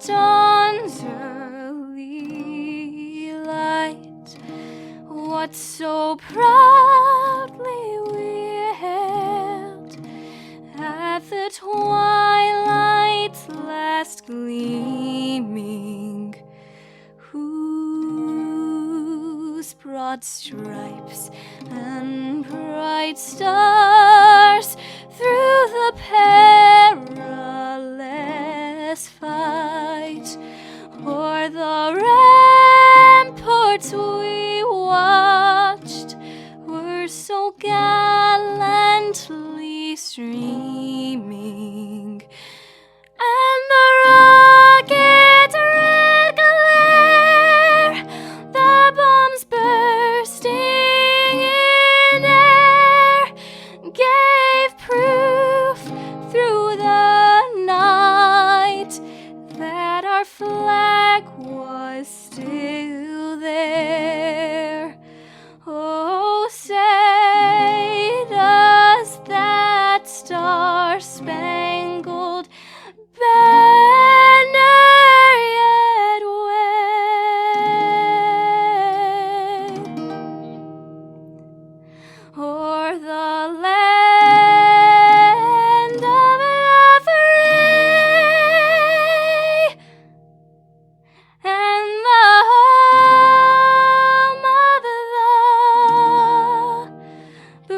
dawn's early light, what so proudly we hailed at the twilight's last gleaming, whose broad stripes and bright stars through the perilous fight o'er the ramparts we watched were so gallantly streaming, and the rocket red glare, the bombs bursting in air, gave proof through the night that our flag was still there. Oh, say does that star-spangled banner yet wave o'er the land of the free and the home of the brave.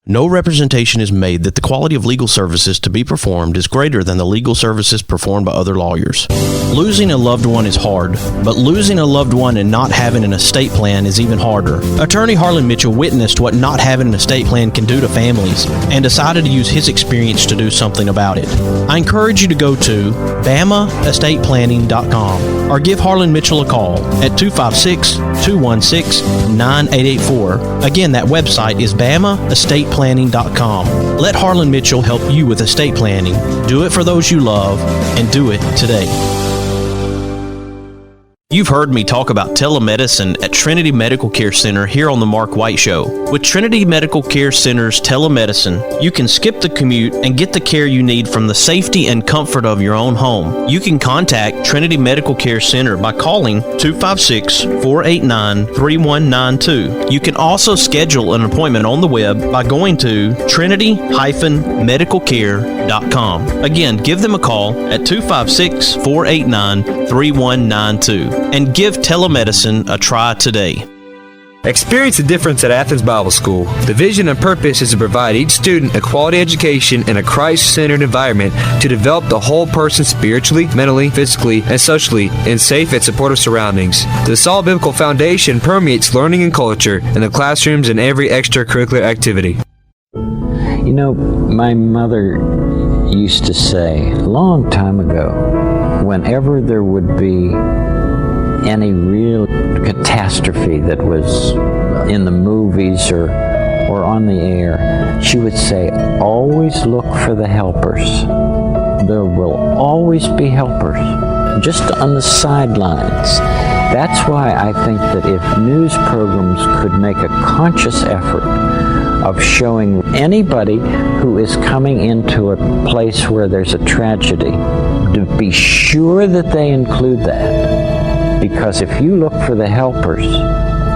No representation is made that the quality of legal services to be performed is greater than the legal services performed by other lawyers. Losing a loved one is hard, but losing a loved one and not having an estate plan is even harder. Attorney Harlan Mitchell witnessed what not having an estate plan can do to families and decided to use his experience to do something about it. I encourage you to go to BamaEstatePlanning.com or give Harlan Mitchell a call at 256-216-9884. Again, that website is BamaEstatePlanning.com. Let Harlan Mitchell help you with estate planning. Do it for those you love, and do it today. You've heard me talk about telemedicine at Trinity Medical Care Center here on the Mark White Show. With Trinity Medical Care Center's telemedicine, you can skip the commute and get the care you need from the safety and comfort of your own home. You can contact Trinity Medical Care Center by calling 256-489-3192. You can also schedule an appointment on the web by going to trinity-medicalcare.com. Again, give them a call at 256-489-3192. And give telemedicine a try today. Experience the difference at Athens Bible School. The vision and purpose is to provide each student a quality education in a Christ-centered environment to develop the whole person spiritually, mentally, physically, and socially in safe and supportive surroundings. The solid biblical foundation permeates learning and culture in the classrooms and every extracurricular activity. You know, my mother used to say a long time ago, whenever there would be any real catastrophe that was in the movies or on the air, she would say, always look for the helpers. There will always be helpers, just on the sidelines. That's why I think that if news programs could make a conscious effort of showing anybody who is coming into a place where there's a tragedy, to be sure that they include that. Because if you look for the helpers,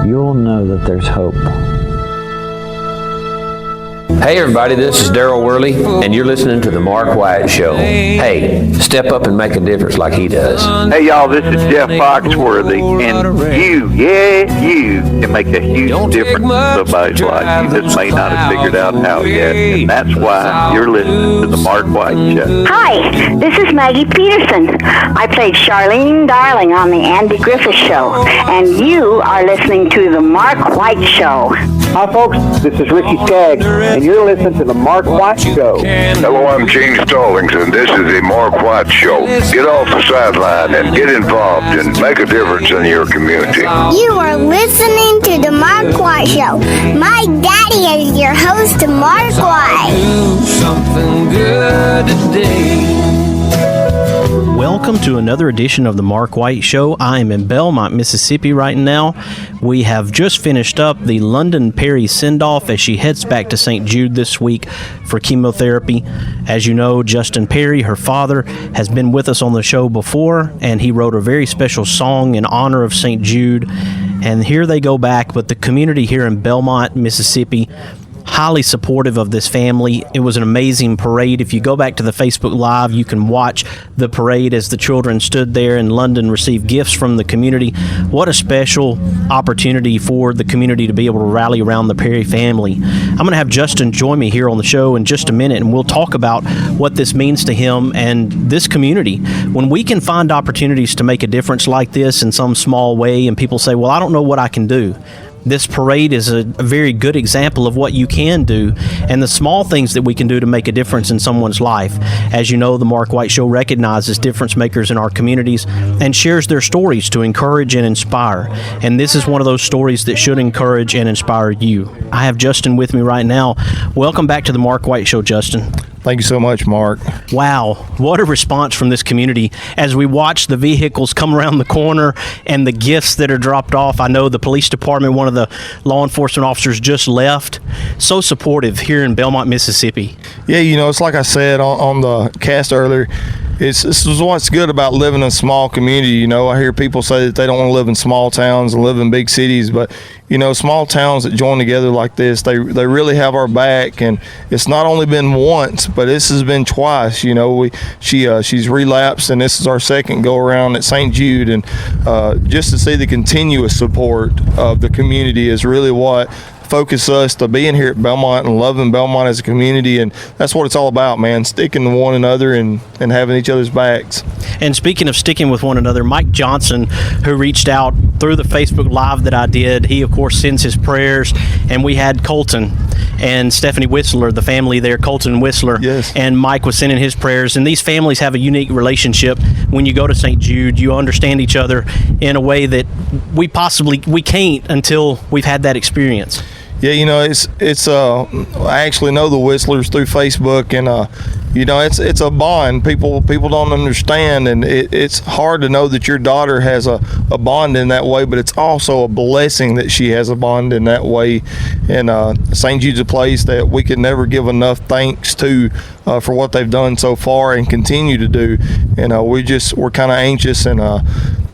you'll know that there's hope. Hey everybody, this is Daryl Worley, and you're listening to The Mark White Show. Hey, step up and make a difference like he does. Hey y'all, this is Jeff Foxworthy, and you can make a huge difference in somebody's life. You just may not have figured out how yet, and that's why you're listening to The Mark White Show. Hi, this is Maggie Peterson. I played Charlene Darling on The Andy Griffith Show, and you are listening to The Mark White Show. Hi folks, this is Ricky Skaggs, and you're listening to The Mark White Show. Hello, I'm Gene Stallings, and this is The Mark White Show. Get off the sideline and get involved and make a difference in your community. You are listening to The Mark White Show. My daddy is your host, Mark White. Welcome welcome to another edition of the Mark White Show. I am in Belmont, Mississippi right now. We have just finished up the Londyn Perry send-off as she heads back to St. Jude this week for chemotherapy. As you know, Justin Perry, her father, has been with us on the show before, and he wrote a very special song in honor of St. Jude. And here they go back, but the community here in Belmont, Mississippi, highly supportive of this family. It was an amazing parade. If you go back to the Facebook Live, you can watch the parade as the children stood there and Londyn received gifts from the community. What a special opportunity for the community to be able to rally around the Perry family. I'm going to have Justin join me here on the show in just a minute, and we'll talk about what this means to him and this community. When we can find opportunities to make a difference like this in some small way, and people say, well, I don't know what I can do. This parade is a very good example of what you can do and the small things that we can do to make a difference in someone's life. As you know, the Mark White Show recognizes difference makers in our communities and shares their stories to encourage and inspire. And this is one of those stories that should encourage and inspire you. I have Justin with me right now. Welcome back to the Mark White Show, Justin. Thank you so much, Mark. Wow, what a response from this community as we watch the vehicles come around the corner and the gifts that are dropped off. I know the police department, one of the law enforcement officers just left. So supportive here in Belmont, Mississippi. Yeah, you know, it's like I said on the cast earlier, this is what's good about living in a small community. You know, I hear people say that they don't want to live in small towns and live in big cities, but you know, small towns that join together like this, they really have our back. And it's not only been once, but this has been twice. You know, she's relapsed, and this is our second go around at St. Jude. And just to see the continuous support of the community is really what focus us to being here at Belmont and loving Belmont as a community. And that's what it's all about, man, sticking to one another and having each other's backs. And speaking of sticking with one another, Mike Johnson, who reached out through the Facebook Live that I did, he of course sends his prayers, and we had Colton and Stephanie Whistler, the family there, Colton and Whistler. Yes. And Mike was sending his prayers, and these families have a unique relationship. When you go to St. Jude, you understand each other in a way that we can't until we've had that experience. Yeah, you know, it's I actually know the Whistlers through Facebook, and you know, it's a bond. People don't understand, and it's hard to know that your daughter has a bond in that way, but it's also a blessing that she has a bond in that way. And St. Jude's a place that we could never give enough thanks to for what they've done so far and continue to do. And we're kind of anxious and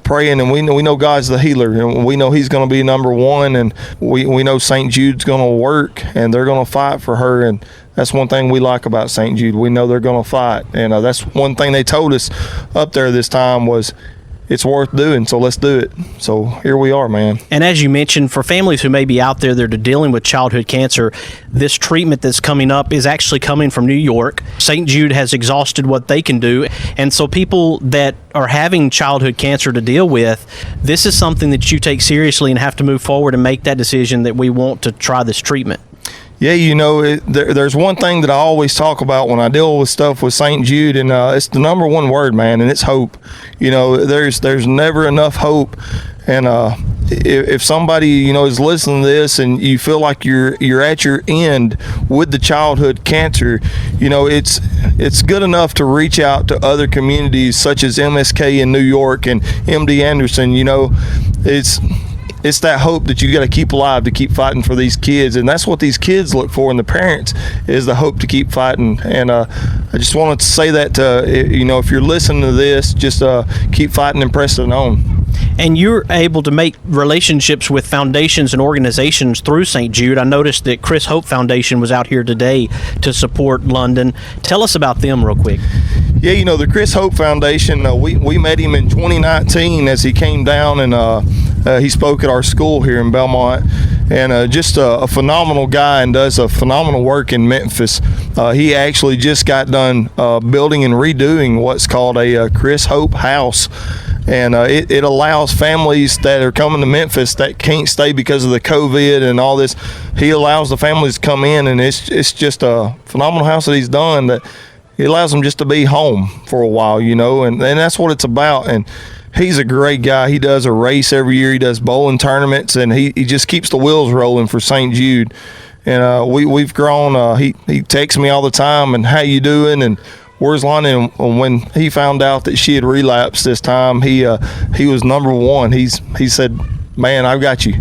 praying, and we know God's the healer, and we know He's going to be number one, and we know St. Jude's going to work, and they're going to fight for her. And that's one thing we like about St. Jude. We know they're going to fight, and that's one thing they told us up there this time was it's worth doing, so let's do it. So here we are, man. And as you mentioned, for families who may be out there that are dealing with childhood cancer, this treatment that's coming up is actually coming from New York. St. Jude has exhausted what they can do. And so people that are having childhood cancer to deal with, this is something that you take seriously and have to move forward and make that decision that we want to try this treatment. Yeah, you know, there's one thing that I always talk about when I deal with stuff with St. Jude, and it's the number one word, man, and it's hope. You know, there's never enough hope. And if somebody, you know, is listening to this and you feel like you're at your end with the childhood cancer, you know, it's good enough to reach out to other communities such as MSK in New York and MD Anderson. You know, it's that hope that you got to keep alive to keep fighting for these kids, and that's what these kids look for in the parents, is the hope to keep fighting. And I just wanted to say that you know, if you're listening to this, just keep fighting and pressing on. And you're able to make relationships with foundations and organizations through St. Jude. I noticed that Chris Hope Foundation was out here today to support Londyn. Tell us about them real quick. Yeah, you know, the Chris Hope Foundation, we met him in 2019 as he came down, and he spoke at our school here in Belmont. And just a phenomenal guy, and does a phenomenal work in Memphis. He actually just got done building and redoing what's called a Chris Hope House. And it allows families that are coming to Memphis that can't stay because of the COVID and all this. He allows the families to come in, and it's just a phenomenal house that he's done, that he allows them just to be home for a while, you know, and that's what it's about. And he's a great guy. He does a race every year. He does bowling tournaments, and he just keeps the wheels rolling for St. Jude. And we've grown. He texts me all the time, and how you doing? And where's Londyn? And when he found out that she had relapsed this time, he was number one. He said, man, I got you.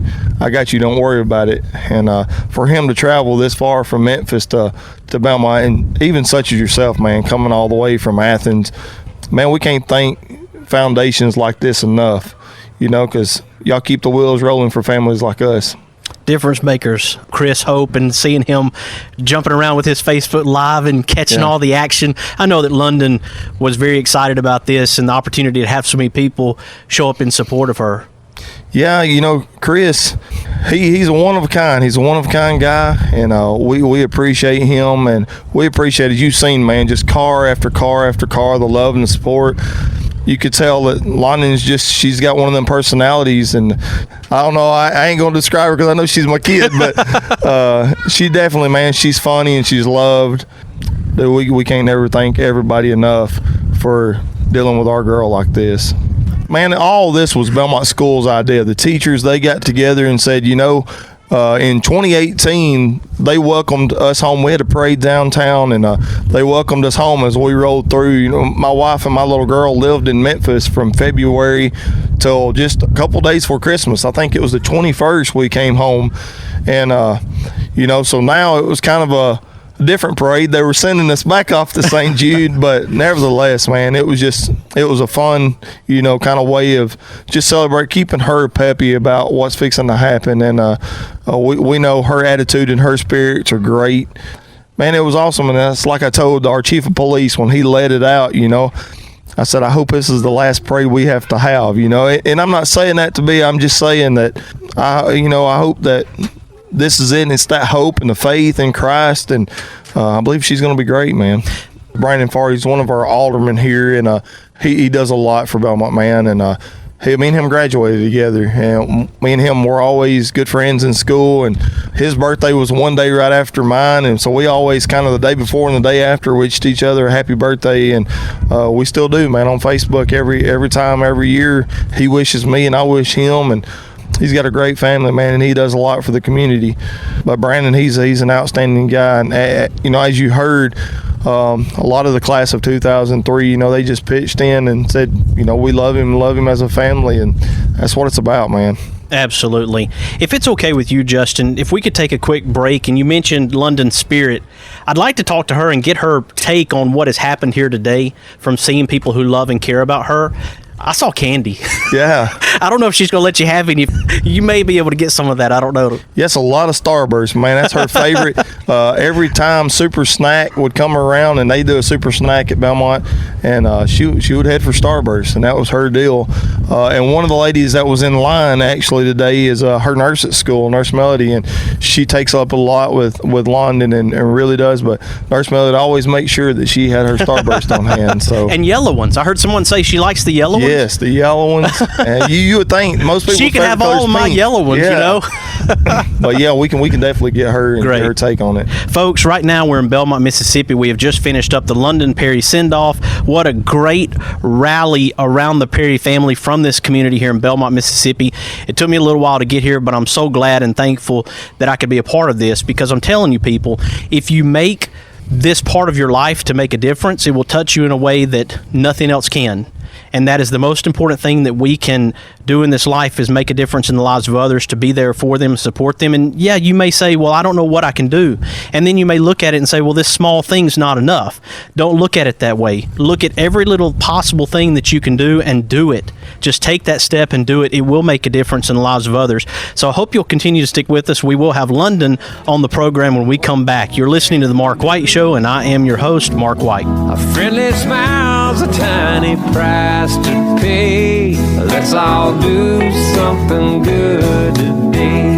Don't worry about it. And for him to travel this far from Memphis to Belmont, and even such as yourself, man, coming all the way from Athens, man, we can't thank foundations like this enough, because y'all keep the wheels rolling for families like us. Difference makers, Chris Hope, and seeing him jumping around with his Facebook Live and catching all the action. I know that Londyn was very excited about this and the opportunity to have so many people show up in support of her. Yeah, Chris, he's a one-of-a-kind. He's a one-of-a-kind guy, and we appreciate him, and we appreciate, as you've seen, man, just car after car after car, the love and the support. You could tell that Londyn's she's got one of them personalities, and I don't know, I ain't going to describe her because I know she's my kid, but she definitely, man, she's funny and she's loved. We can't never thank everybody enough for dealing with our girl like this. Man, all this was Belmont School's idea. The teachers, they got together and said, in 2018, they welcomed us home. We had a parade downtown, and they welcomed us home as we rolled through. My wife and my little girl lived in Memphis from February till just a couple days before Christmas. I think it was the 21st we came home. And, so now it was kind of a different parade. They were sending us back off to St. Jude, but nevertheless, man, it was a fun, kind of way of just celebrate, keeping her peppy about what's fixing to happen. And we know her attitude and her spirits are great. Man, it was awesome. And that's like I told our chief of police when he let it out, I said, I hope this is the last parade we have to have, and I'm not saying that to be, I'm just saying that I hope that this is it, and it's that hope and the faith in Christ, and I believe she's going to be great, man. Brandon Farr, he's one of our aldermen here, and he does a lot for Belmont, man, and me and him graduated together, and me and him were always good friends in school, and his birthday was one day right after mine, and so we always kind of the day before and the day after wished each other a happy birthday, and we still do, man, on Facebook every time, every year. He wishes me and I wish him, and he's got a great family, man, and he does a lot for the community. But Brandon, he's an outstanding guy, and as you heard, a lot of the class of 2003, they just pitched in and said, we love him as a family, and that's what it's about, man. Absolutely. If it's okay with you, Justin, if we could take a quick break, and you mentioned Londyn's spirit, I'd like to talk to her and get her take on what has happened here today from seeing people who love and care about her. I saw candy. Yeah. I don't know if she's going to let you have any. You may be able to get some of that. I don't know. Yes, a lot of Starburst, man. That's her favorite. Every time Super Snack would come around, and they do a Super Snack at Belmont, and she would head for Starburst, and that was her deal. And one of the ladies that was in line actually today is her nurse at school, Nurse Melody, and she takes up a lot with Londyn and really does. But Nurse Melody always makes sure that she had her Starburst on hand. So and yellow ones. I heard someone say she likes the yellow ones. Yes, the yellow ones. And you would think most people she could have all of my yellow ones, But yeah, we can definitely get her and get her take on it. Folks, right now we're in Belmont, Mississippi. We have just finished up the Londyn Perry send-off. What a great rally around the Perry family from this community here in Belmont, Mississippi. It took me a little while to get here, but I'm so glad and thankful that I could be a part of this, because I'm telling you, people, if you make this part of your life to make a difference, it will touch you in a way that nothing else can. And that is the most important thing that we can do in this life, is make a difference in the lives of others, to be there for them, support them. And yeah, you may say, well, I don't know what I can do. And then you may look at it and say, well, this small thing's not enough. Don't look at it that way. Look at every little possible thing that you can do and do it. Just take that step and do it. It will make a difference in the lives of others. So I hope you'll continue to stick with us. We will have Londyn on the program when we come back. You're listening to The Mark White Show, and I am your host, Mark White. A friendly smile's a tiny price to pay. Let's all do something good today.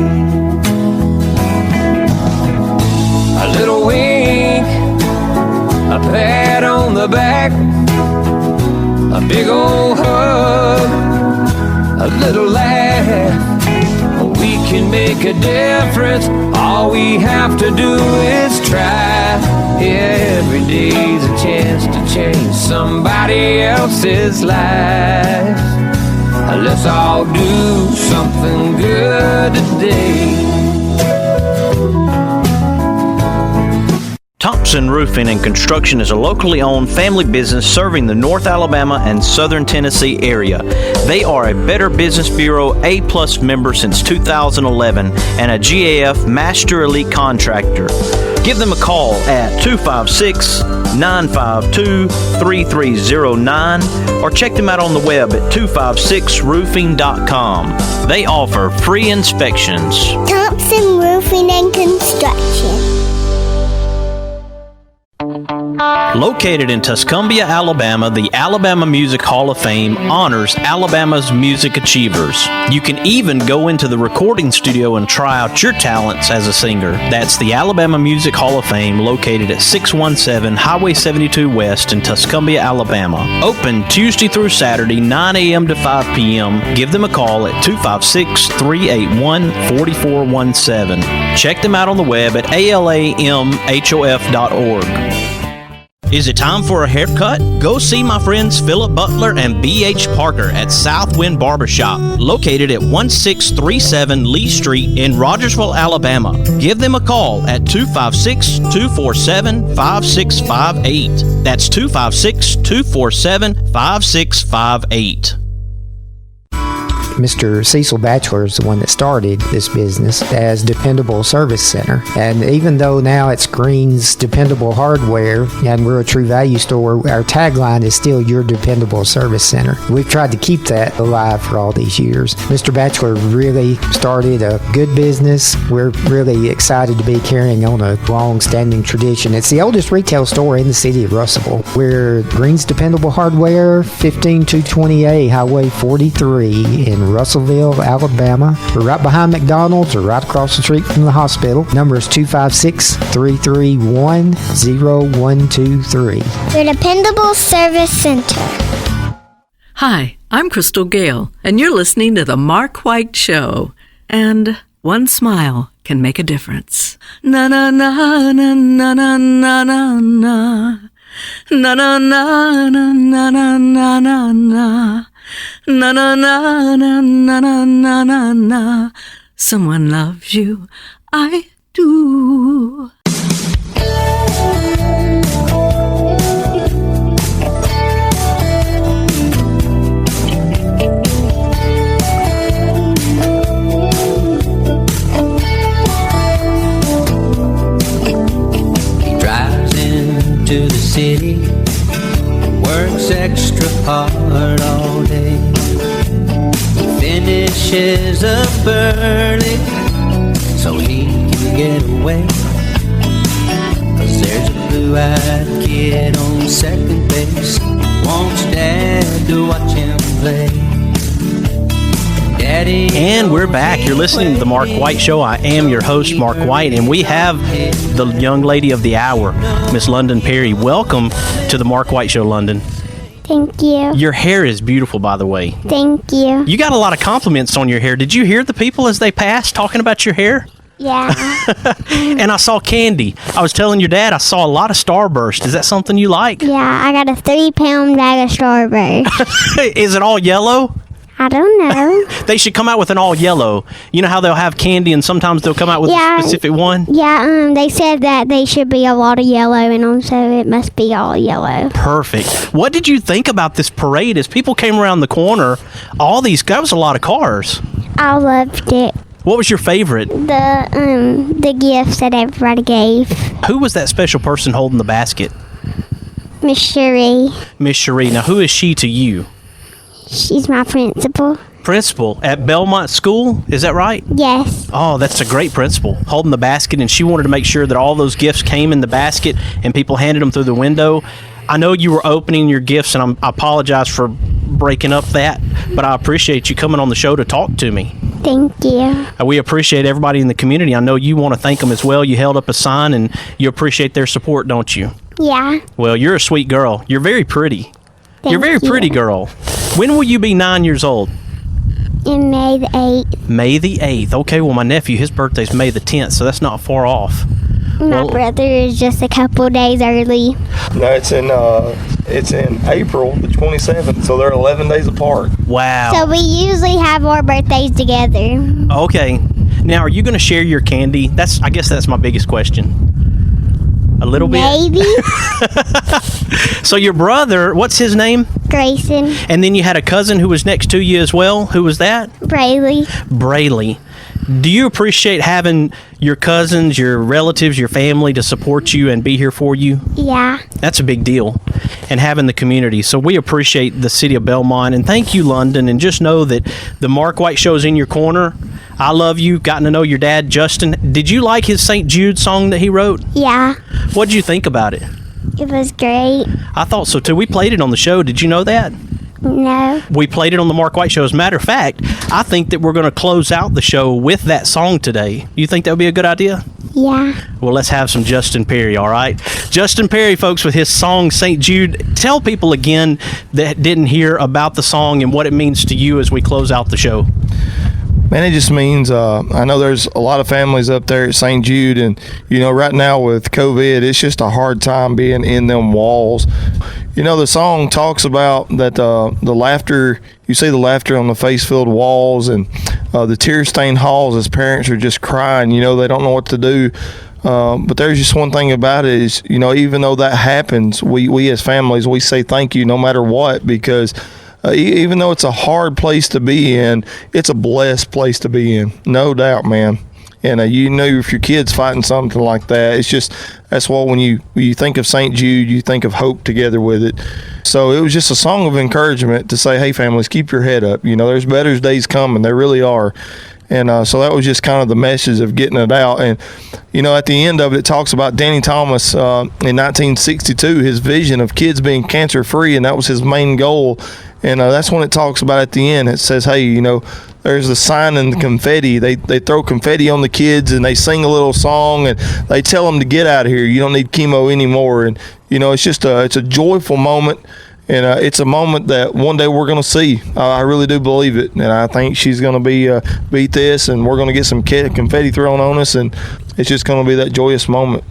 A little wink, a pat on the back, a big old hug, a little laugh. We can make a difference. All we have to do is try. Every day's a chance to change somebody else's life. Let's all do something good today. Top Thompson Roofing and Construction is a locally owned family business serving the North Alabama and Southern Tennessee area. They are a Better Business Bureau A+ member since 2011 and a GAF Master Elite contractor. Give them a call at 256-952-3309 or check them out on the web at 256roofing.com. They offer free inspections. Thompson Roofing and Construction. Located in Tuscumbia, Alabama, the Alabama Music Hall of Fame honors Alabama's music achievers. You can even go into the recording studio and try out your talents as a singer. That's the Alabama Music Hall of Fame, located at 617 Highway 72 West in Tuscumbia, Alabama. Open Tuesday through Saturday, 9 a.m. to 5 p.m. Give them a call at 256-381-4417. Check them out on the web at alamhof.org. Is it time for a haircut? Go see my friends Philip Butler and B.H. Parker at Southwind Barbershop, located at 1637 Lee Street in Rogersville, Alabama. Give them a call at 256-247-5658. That's 256-247-5658. Mr. Cecil Batchelor is the one that started this business as Dependable Service Center. And even though now it's Green's Dependable Hardware and we're a True Value store, our tagline is still Your Dependable Service Center. We've tried to keep that alive for all these years. Mr. Batchelor really started a good business. We're really excited to be carrying on a long-standing tradition. It's the oldest retail store in the city of Russellville. We're Green's Dependable Hardware, 15228 Highway 43 in Russellville, Alabama. We're right behind McDonald's or right across the street from the hospital. Number is 256-331-0123. Your Dependable Service Center. Hi, I'm Crystal Gale, and you're listening to The Mark White Show. And one smile can make a difference. Na na na na na na na na na. Na na na na na na na na na. Na na na na na na na na na. Someone loves you, I do. He drives into the city, works extra hard all day. He finishes up early so he can get away. 'Cause there's a blue-eyed kid on second base, wants Dad to watch him play. Daddy. And we're back. You're listening to The Mark White Show. I am your host, Mark White, and we have the young lady of the hour, Miss Londyn Perry. Welcome to The Mark White Show, Londyn. Thank you. Your hair is beautiful, by the way. Thank you. You got a lot of compliments on your hair. Did you hear the people as they passed talking about your hair? Yeah. And I saw candy. I was telling your dad I saw a lot of Starburst. Is that something you like? Yeah, I got a 3-pound bag of Starburst. Is it all yellow? I don't know. They should come out with an all yellow. You know how they'll have candy and sometimes they'll come out with a specific one? Yeah, they said that they should be a lot of yellow in them, so it must be all yellow. Perfect. What did you think about this parade as people came around the corner? That was a lot of cars. I loved it. What was your favorite? The gifts that everybody gave. Who was that special person holding the basket? Miss Cherie. Miss Cherie. Now, who is she to you? She's my principal. Principal at Belmont School, is that right? Yes. Oh, that's a great principal, holding the basket, and she wanted to make sure that all those gifts came in the basket and people handed them through the window. I know you were opening your gifts, and I apologize for breaking up that, but I appreciate you coming on the show to talk to me. Thank you. We appreciate everybody in the community. I know you want to thank them as well. You held up a sign, and you appreciate their support, don't you? Yeah. Well, you're a sweet girl. You're very pretty. You're a very pretty girl. When will you be 9 years old? In May the 8th. May the 8th. Okay, well, my nephew, his birthday's May the 10th, so that's not far off. My brother is just a couple days early. No, it's in April the 27th, so they're 11 days apart. Wow. So we usually have our birthdays together. Okay. Now, are you going to share your candy? I guess that's my biggest question. A little bit? Maybe. So your brother, what's his name? Grayson. And then you had a cousin who was next to you as well. Who was that? Brayley. Do you appreciate having your cousins, your relatives, your family to support you and be here for you? Yeah. That's a big deal. And having the community. So we appreciate the city of Belmont. And thank you, Londyn. And just know that the Mark White Show's in your corner. I love you. Gotten to know your dad, Justin. Did you like his St. Jude song that he wrote? Yeah. What did you think about it? It was great. I thought so too. We played it on the show. Did you know that? No. We played it on the Mark White Show. As a matter of fact, I think that we're going to close out the show with that song today. You think that would be a good idea? Yeah. Well, let's have some Justin Perry, all right? Justin Perry, folks, with his song St. Jude. Tell people again that didn't hear about the song and what it means to you as we close out the show. Man, it just means, I know there's a lot of families up there at St. Jude, and, you know, right now with COVID, it's just a hard time being in them walls. You know, the song talks about that the laughter, you see the laughter on the face-filled walls and the tear-stained halls as parents are just crying. You know, they don't know what to do. But there's just one thing about it is, you know, even though that happens, we as families, we say thank you no matter what, because even though it's a hard place to be in, it's a blessed place to be in, no doubt, man. And you know, if your kid's fighting something like that, it's just, that's why when you think of St. Jude, you think of hope together with it. So it was just a song of encouragement to say, hey, families, keep your head up. You know, there's better days coming. There really are. And so that was just kind of the message of getting it out. And, you know, at the end of it, it talks about Danny Thomas in 1962, his vision of kids being cancer-free, and that was his main goal. And that's when it talks about at the end. It says, hey, you know, there's the sign and the confetti. They throw confetti on the kids, and they sing a little song, and they tell them to get out of here. You don't need chemo anymore. And, you know, it's just it's a joyful moment. And it's a moment that one day we're going to see. I really do believe it. And I think she's going to beat this, and we're going to get some confetti thrown on us, and it's just going to be that joyous moment.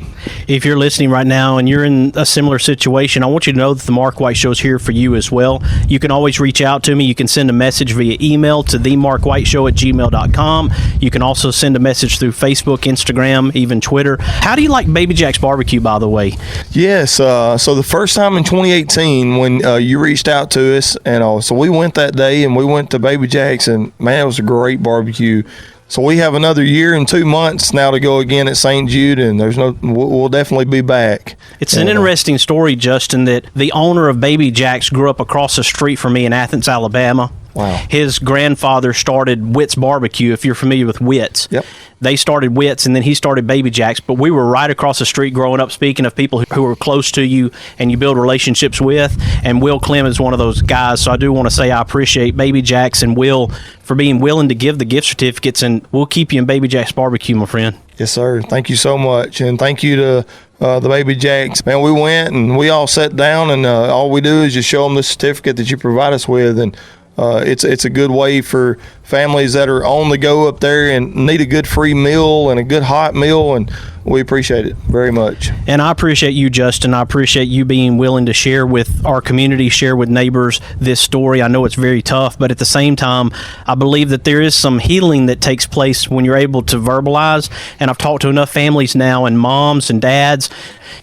If you're listening right now and you're in a similar situation, I want you to know that the Mark White Show is here for you as well. You can always reach out to me. You can send a message via email to themarkwhiteshow@gmail.com. You can also send a message through Facebook, Instagram, even Twitter. How do you like Baby Jack's barbecue, by the way? Yes. So the first time in 2018 when you reached out to us, and so we went that day and we went to Baby Jack's, and man, it was a great barbecue. So we have another year and 2 months now to go again at St. Jude, and we'll definitely be back. It's an interesting story, Justin, that the owner of Baby Jack's grew up across the street from me in Athens, Alabama. Wow. His grandfather started Witt's Barbecue, if you're familiar with Witt's. Yep. They started Witt's, and then he started Baby Jack's, but we were right across the street growing up. Speaking of people who are close to you and you build relationships with, and Will Clem is one of those guys, so I do want to say I appreciate Baby Jack's and Will for being willing to give the gift certificates, and we'll keep you in Baby Jack's barbecue, my friend. Yes, sir. Thank you so much, and thank you to the Baby Jack's. Man, we went and we all sat down, and all we do is just show them the certificate that you provide us with, and it's a good way for families that are on the go up there and need a good free meal and a good hot meal, and we appreciate it very much. And I appreciate you, Justin. I appreciate you being willing to share with our community, share with neighbors this story. I know it's very tough, but at the same time, I believe that there is some healing that takes place when you're able to verbalize. And I've talked to enough families now, and moms and dads.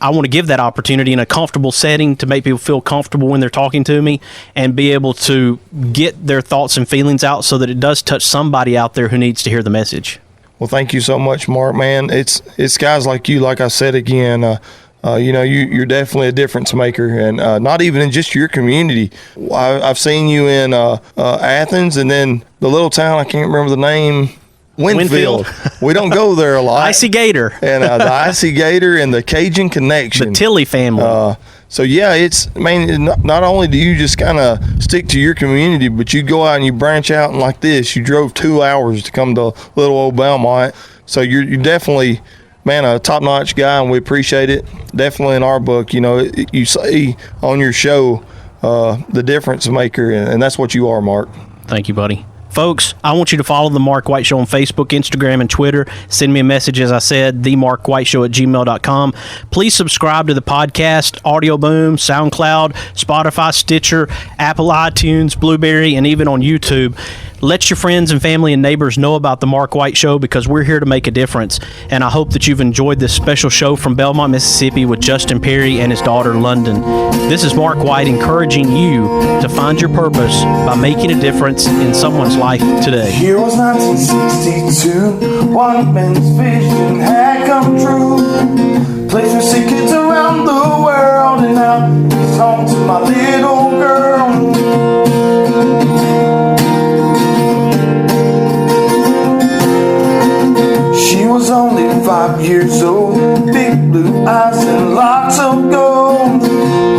I want to give that opportunity in a comfortable setting to make people feel comfortable when they're talking to me and be able to get their thoughts and feelings out so that it does touch somebody out there who needs to hear the message. Well, thank you so much, Mark, man. It's guys like you, like I said again, you know, you're definitely a difference maker, and not even in just your community. I've seen you in Athens, and then the little town, I can't remember the name, Winfield. We don't go there a lot. Icy Gator. And the Icy Gator and the Cajun Connection. The Tilley family. So, yeah, it's, man, not only do you just kind of stick to your community, but you go out and you branch out, and like this, you drove 2 hours to come to little old Belmont. So you're definitely, man, a top-notch guy, and we appreciate it. Definitely in our book, you know, you say on your show the difference maker, and that's what you are, Mark. Thank you, buddy. Folks, I want you to follow The Mark White Show on Facebook, Instagram, and Twitter. Send me a message, as I said, themarkwhiteshow@gmail.com. Please subscribe to the podcast, Audio Boom, SoundCloud, Spotify, Stitcher, Apple iTunes, Blueberry, and even on YouTube. Let your friends and family and neighbors know about the Mark White Show, because we're here to make a difference. And I hope that you've enjoyed this special show from Belmont, Mississippi with Justin Perry and his daughter Londyn. This is Mark White encouraging you to find your purpose by making a difference in someone's life today. Here was 1962, one man's vision had come true. Place for sick kids around the world, and now he's home to my little girl. She was only 5 years old, big blue eyes and lots of gold.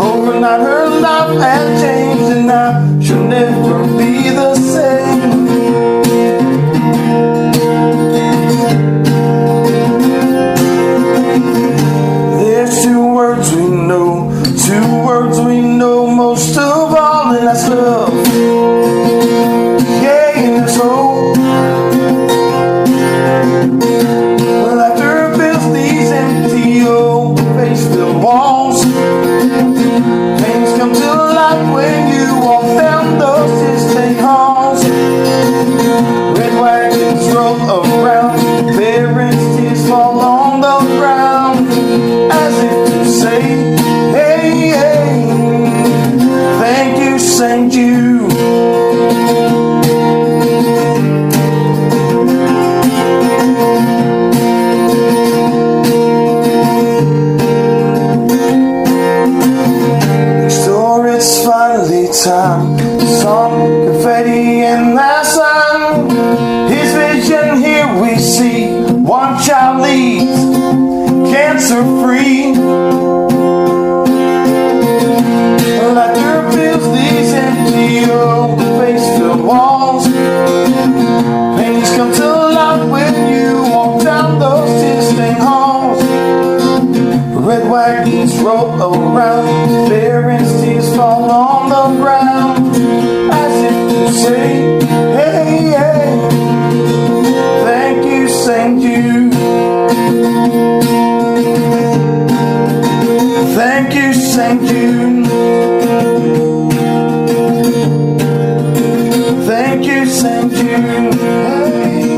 Overnight her life had changed, and now she'll never be the same. There's two words we know most of all, and that's love. Yeah, and it's hope. Well, after it builds these empty old face-filled walls, things come to life when you walk down those distant halls. Red wagons roll around, parents' tears fall on the ground, as if to say, hey, hey, thank you, St. Jude. It's finally time. Some confetti in that sun. His vision here we see. One child leads, cancer free. Laughter fills these empty old face-filled walls. Pains come to life when you walk down those distant halls. Red wagons roll around, parents' tears fall on the ground, as if to say, hey, hey, thank you, St. Jude. Thank you, St. Jude. Thank you, St. Jude. Hey,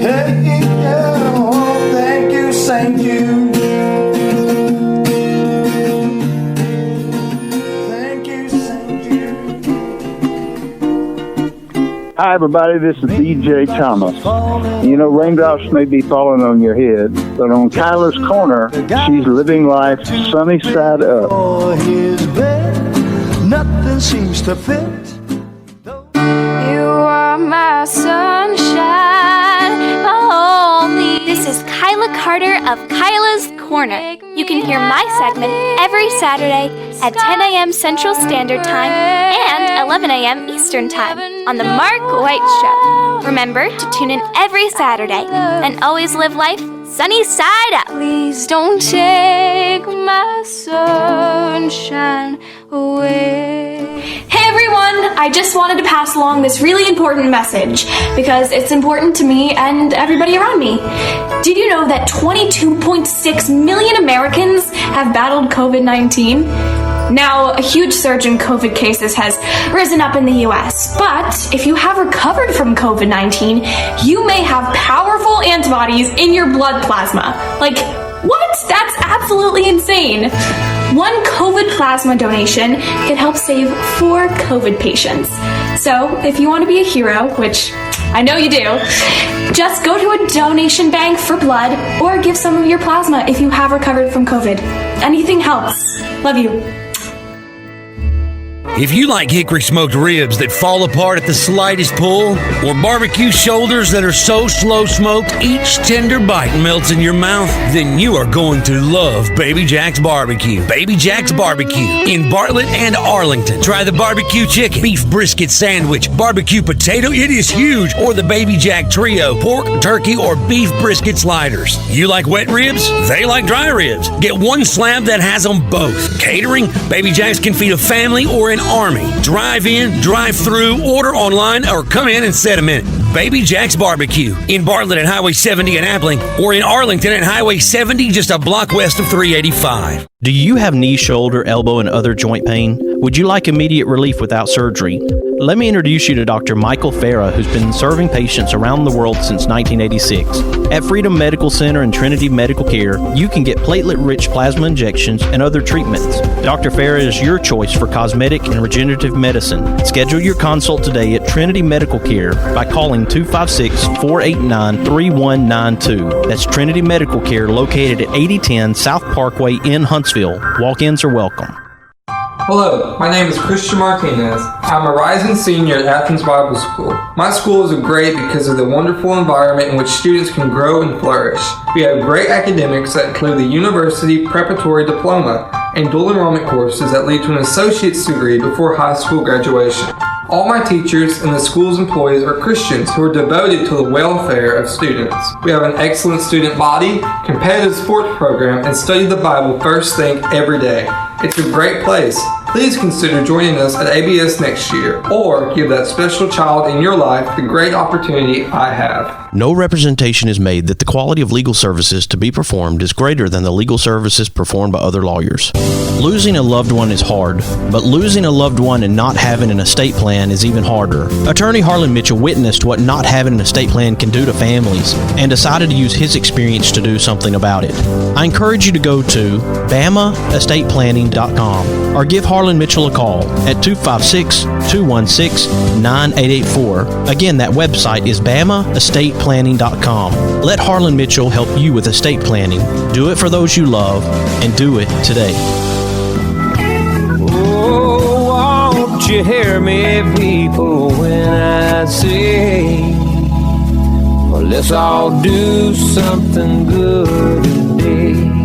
hey, yeah, oh, thank you, St. Jude. Hi, everybody. This is DJ Thomas. You know, raindrops may be falling on your head, but on Kyla's corner, she's living life sunny side up. His bed, nothing seems to fit. You are my sunshine, my only. This is Kyla Carter of Kyla's Corner. You can hear my segment every Saturday at 10 a.m. Central Standard Time and 11 a.m. Eastern Time on The Mark White Show. Remember to tune in every Saturday and always live life sunny side up. Please don't take my sunshine away. Hey everyone! I just wanted to pass along this really important message because it's important to me and everybody around me. Did you know that 22.6 million Americans have battled COVID-19? Now, a huge surge in COVID cases has risen up in the US, but if you have recovered from COVID-19, you may have powerful antibodies in your blood plasma. Like, what? That's absolutely insane. One COVID plasma donation can help save 4 COVID patients. So, if you want to be a hero, which I know you do, just go to a donation bank for blood or give some of your plasma if you have recovered from COVID. Anything helps. Love you. If you like hickory smoked ribs that fall apart at the slightest pull, or barbecue shoulders that are so slow smoked each tender bite melts in your mouth, then you are going to love Baby Jack's Barbecue. Baby Jack's Barbecue in Bartlett and Arlington. Try the barbecue chicken, beef brisket sandwich, barbecue potato, it is huge, or the Baby Jack Trio, pork, turkey, or beef brisket sliders. You like wet ribs? They like dry ribs. Get one slab that has them both. Catering? Baby Jack's can feed a family or an army. Drive in, drive through, order online, or come in and set a minute. Baby Jack's Barbecue in Bartlett at Highway 70 in Appling, or in Arlington at Highway 70 just a block west of 385. Do you have knee, shoulder, elbow, and other joint pain? Would you like immediate relief without surgery? Let me introduce you to Dr. Michael Farah, who's been serving patients around the world since 1986. At Freedom Medical Center and Trinity Medical Care, you can get platelet-rich plasma injections and other treatments. Dr. Farah is your choice for cosmetic and regenerative medicine. Schedule your consult today at Trinity Medical Care by calling 256-489-3192. That's Trinity Medical Care, located at 8010 South Parkway in Huntsville. Walk-ins are welcome. Hello, my name is Christian Martinez. I'm a rising senior at Athens Bible School. My school is great because of the wonderful environment in which students can grow and flourish. We have great academics that include the university preparatory diploma and dual enrollment courses that lead to an associate's degree before high school graduation. All my teachers and the school's employees are Christians who are devoted to the welfare of students. We have an excellent student body, competitive sports program, and study the Bible first thing every day. It's a great place. Please consider joining us at ABS next year, or give that special child in your life the great opportunity I have. No representation is made that the quality of legal services to be performed is greater than the legal services performed by other lawyers. Losing a loved one is hard, but losing a loved one and not having an estate plan is even harder. Attorney Harlan Mitchell witnessed what not having an estate plan can do to families and decided to use his experience to do something about it. I encourage you to go to BamaEstatePlanning.com or give Harlan Mitchell a call at 256-216-9884. Again, that website is BamaEstatePlanning.com. Let Harlan Mitchell help you with estate planning. Do it for those you love, and do it today. Oh, won't you hear me, people, when I say, well, let's all do something good today.